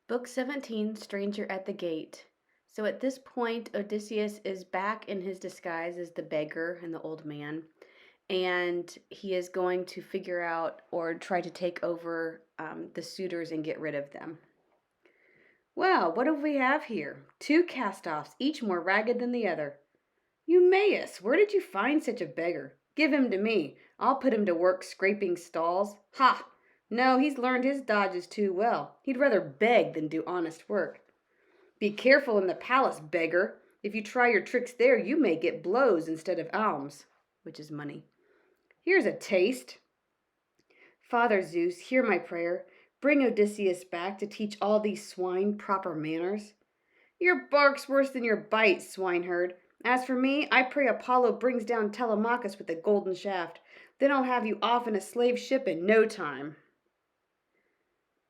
Book 17, Stranger at the Gate. So at this point, Odysseus is back in his disguise as the beggar and the old man, and he is going to figure out or try to take over the suitors and get rid of them. Well, what do we have here? Two cast-offs, each more ragged than the other. Eumaeus, where did you find such a beggar? Give him to me. I'll put him to work scraping stalls. Ha! No, he's learned his dodges too well. He'd rather beg than do honest work. Be careful in the palace, beggar. If you try your tricks there, you may get blows instead of alms, which is money. Here's a taste. Father Zeus, hear my prayer. Bring Odysseus back to teach all these swine proper manners. Your bark's worse than your bite, swineherd. As for me, I pray Apollo brings down Telemachus with a golden shaft. Then I'll have you off in a slave ship in no time.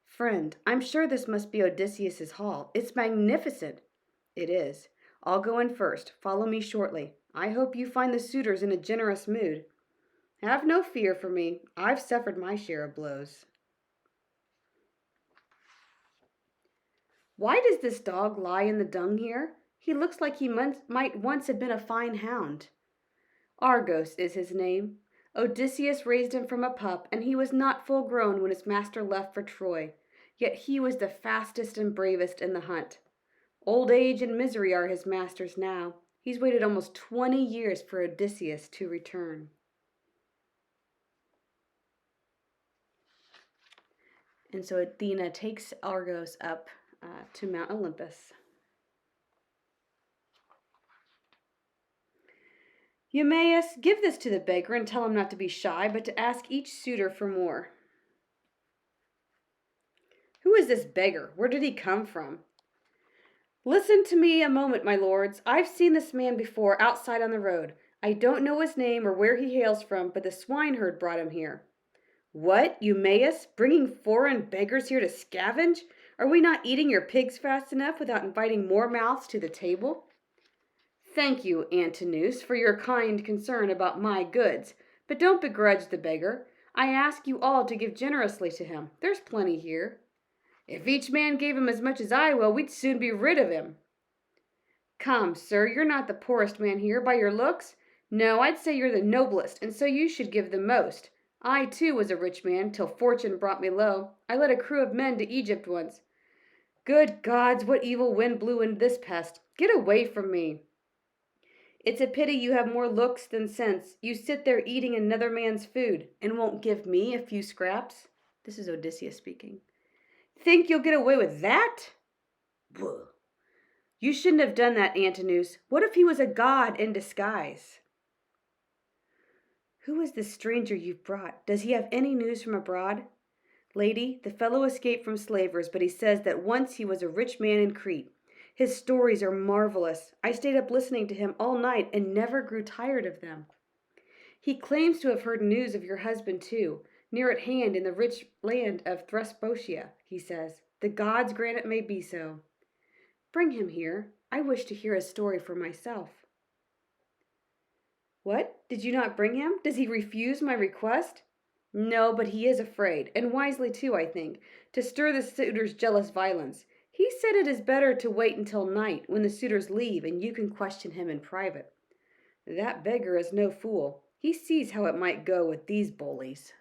Friend, I'm sure this must be Odysseus's hall. It's magnificent. It is. I'll go in first. Follow me shortly. I hope you find the suitors in a generous mood. Have no fear for me. I've suffered my share of blows. Why does this dog lie in the dung here? He looks like he might once have been a fine hound. Argos is his name. Odysseus raised him from a pup, and he was not full grown when his master left for Troy. Yet he was the fastest and bravest in the hunt. Old age and misery are his masters now. He's waited almost 20 years for Odysseus to return. And so Athena takes Argos up to Mount Olympus. Eumaeus, give this to the beggar and tell him not to be shy, but to ask each suitor for more. Who is this beggar? Where did he come from? Listen to me a moment, my lords. I've seen this man before outside on the road. I don't know his name or where he hails from, but the swineherd brought him here. What, Eumaeus, bringing foreign beggars here to scavenge? Are we not eating your pigs fast enough without inviting more mouths to the table? Thank you, Antinous, for your kind concern about my goods, but don't begrudge the beggar. I ask you all to give generously to him. There's plenty here. If each man gave him as much as I will, we'd soon be rid of him. Come, sir, you're not the poorest man here by your looks. No, I'd say you're the noblest, and so you should give the most. I, too, was a rich man, till fortune brought me low. I led a crew of men to Egypt once. Good gods, what evil wind blew into this pest? Get away from me. It's a pity you have more looks than sense. You sit there eating another man's food, and won't give me a few scraps. This is Odysseus speaking. Think you'll get away with that? Buh. You shouldn't have done that, Antinous. What if he was a god in disguise? Who is this stranger you've brought? Does he have any news from abroad? Lady, the fellow escaped from slavers, but he says that once he was a rich man in Crete. His stories are marvelous. I stayed up listening to him all night and never grew tired of them. He claims to have heard news of your husband too, near at hand in the rich land of Thesprotia, he says. The gods grant it may be so. Bring him here. I wish to hear his story for myself. What? Did you not bring him? Does he refuse my request? No, but he is afraid, and wisely too, I think, to stir the suitor's jealous violence. He said it is better to wait until night, when the suitors leave, and you can question him in private. That beggar is no fool. He sees how it might go with these bullies.